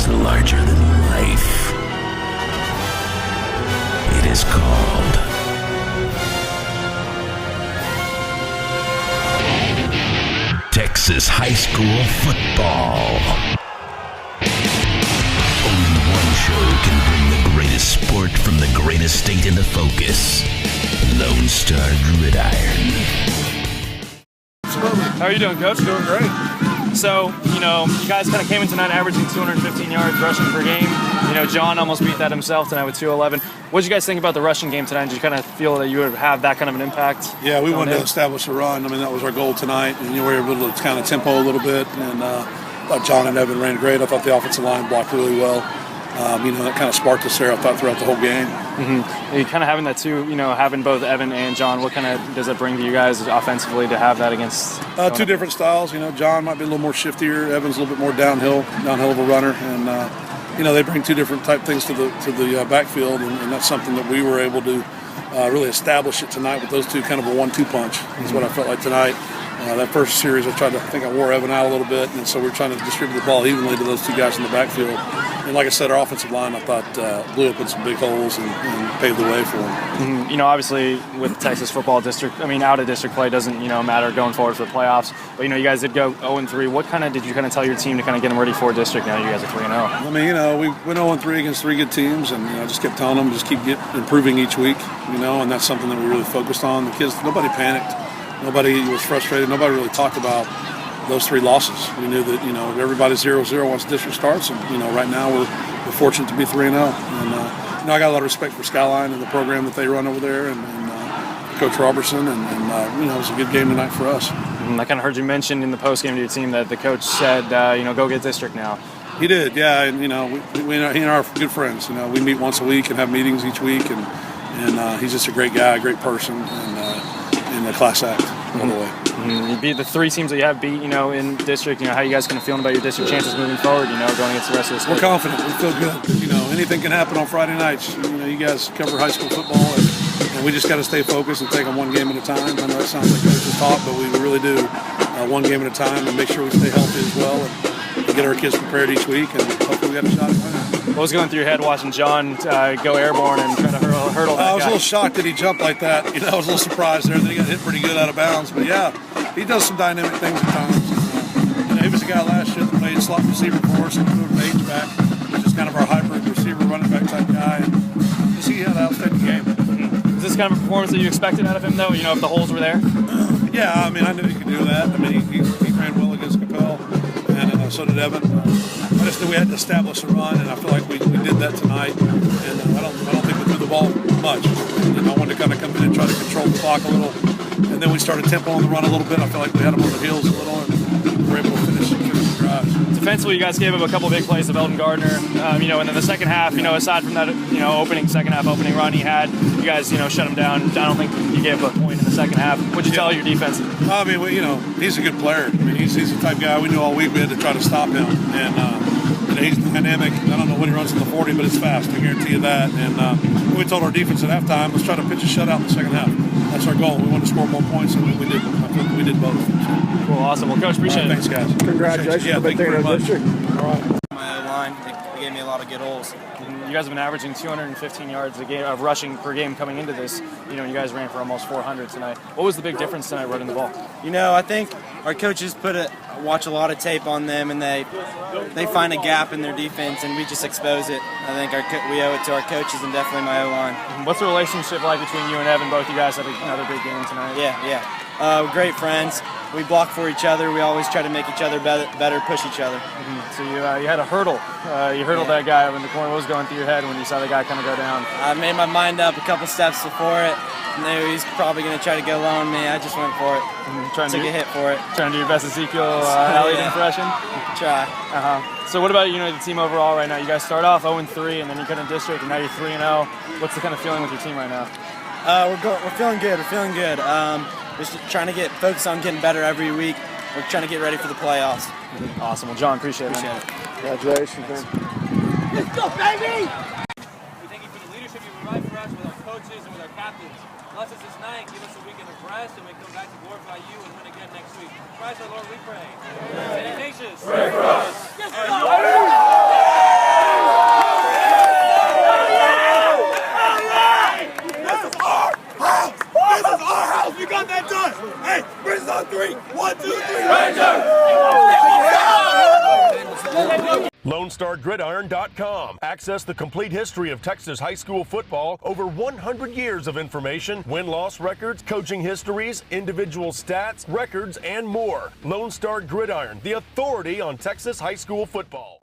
is larger than life. It is called Texas high school football. Only one show can bring the greatest sport from the greatest state into focus. Lone Star Gridiron. How are you doing, Coach? Doing great. So, you guys kind of came in tonight averaging 215 yards rushing per game. John almost beat that himself tonight with 211. What did you guys think about the rushing game tonight? Did you kind of feel that you would have that kind of an impact? Yeah, we wanted to establish a run. I mean, that was our goal tonight. And we were able to kind of tempo a little bit. And I thought John and Evan ran great. I thought the offensive line blocked really well. That kind of sparked us there, I thought, throughout the whole game. Mm-hmm. You kind of having that too, having both Evan and John, what kind of does it bring to you guys offensively to have that against? Two different styles. John might be a little more shiftier. Evan's a little bit more downhill of a runner. And, they bring two different type things to the backfield. And that's something that we were able to really establish it tonight with those two, kind of a 1-2 punch. That's what I felt like tonight. That first series, I wore Evan out a little bit, and so we're trying to distribute the ball evenly to those two guys in the backfield. And like I said, our offensive line, I thought, blew up in some big holes and paved the way for them. Mm-hmm. Obviously, with Texas football district, out of district play doesn't, matter going forward for the playoffs. But, you guys did go 0-3. What did you tell your team to kind of get them ready for district now that you guys are 3-0? We went 0-3 against three good teams, and I just kept telling them just keep improving each week, and that's something that we really focused on. The kids, nobody panicked. Nobody was frustrated. Nobody really talked about those three losses. We knew that, everybody's 0-0 once district starts. And, right now we're fortunate to be 3-0. And, I got a lot of respect for Skyline and the program that they run over there and Coach Robertson. And it was a good game tonight for us. I kind of heard you mention in the postgame to your team that the coach said, go get district now. He did, yeah. And, he and I are good friends. We meet once a week and have meetings each week. And he's just a great guy, a great person. And the class act all the way. You beat the three teams that you have beat, in district. How you guys kind of feeling about your district chances moving forward, going against the rest of the state? We're confident. We feel good. Anything can happen on Friday nights. You guys cover high school football, and we just got to stay focused and take them one game at a time. I know that sounds like coaches talk, but we really do one game at a time and make sure we stay healthy as well and get our kids prepared each week, and hopefully we got a shot at winning. What was going through your head watching John go airborne and try to hurdle that I was guy? a little shocked that he jumped like that. I was a little surprised there that he got hit pretty good out of bounds. But, yeah, he does some dynamic things at times. He was a guy last year that played slot receiver for us and moved to H-back, which is kind of our hybrid receiver running back type guy. And he had an outstanding game. Is this kind of a performance that you expected out of him, though, if the holes were there? Yeah, I knew he could do that. He ran well against Capel, and so did Evan. I just knew we had to establish a run, and I feel like we did that tonight. And I don't think we threw the ball much. I wanted to kind of come in and try to control the clock a little. And then we started tempo on the run a little bit. I feel like we had them on the heels a little, and we were able to finish the drives. Defensively, you guys gave up a couple big plays of Eldon Gardner, and then the second half, aside from that, second half opening run he had, you guys, shut him down. I don't think you gave up a point in the second half. What'd you tell your defense? He's a good player. He's the type of guy we knew all week we had to try to stop him, and he's dynamic. I don't know what he runs in the 40, but it's fast. I guarantee you that. And we told our defense at halftime, let's try to pitch a shutout in the second half. That's our goal. We want to score more points, and we did. I think we did both. So. Cool, awesome. Well, Coach, appreciate it. Thanks, guys. Congratulations. Yeah, thank you very much. All right. My line, they gave me a lot of good holes. You guys have been averaging 215 yards a game of rushing per game coming into this. You guys ran for almost 400 tonight. What was the big difference tonight running the ball? I think our coaches watch a lot of tape on them, and they find a gap in their defense, and we just expose it. I think we owe it to our coaches and definitely my O-line. What's the relationship like between you and Evan? Both you guys had another big game tonight. Yeah. We're great friends. We block for each other. We always try to make each other better, push each other. Mm-hmm. So you had a hurdle. You hurdled that guy over in the corner. What was going through your head when you saw the guy kind of go down? I made my mind up a couple steps before it. Knew he's probably going to try to go low on me. I just went for it. Took a hit for it. Trying to do your best Ezekiel Elliott impression? Try. So what about the team overall right now? You guys start off 0-3, and then you cut in district, and now you're 3-0. What's the kind of feeling with your team right now? We're feeling good. Just trying to get focused on getting better every week. We're trying to get ready for the playoffs. Awesome. Well, John, appreciate it. Congratulations, man. Let's go, baby! We thank you for the leadership you provide for us with our coaches and with our captains. Bless us this night, give us a weekend of rest, and we come back to glorify you and win again next week. Christ our Lord, we pray. Amen. Pray for us. You got that done. Hey, Rangers on 3. 1, 2, 3. Rangers! LoneStarGridiron.com. Access the complete history of Texas high school football, over 100 years of information, win-loss records, coaching histories, individual stats, records, and more. Lone Star Gridiron, the authority on Texas high school football.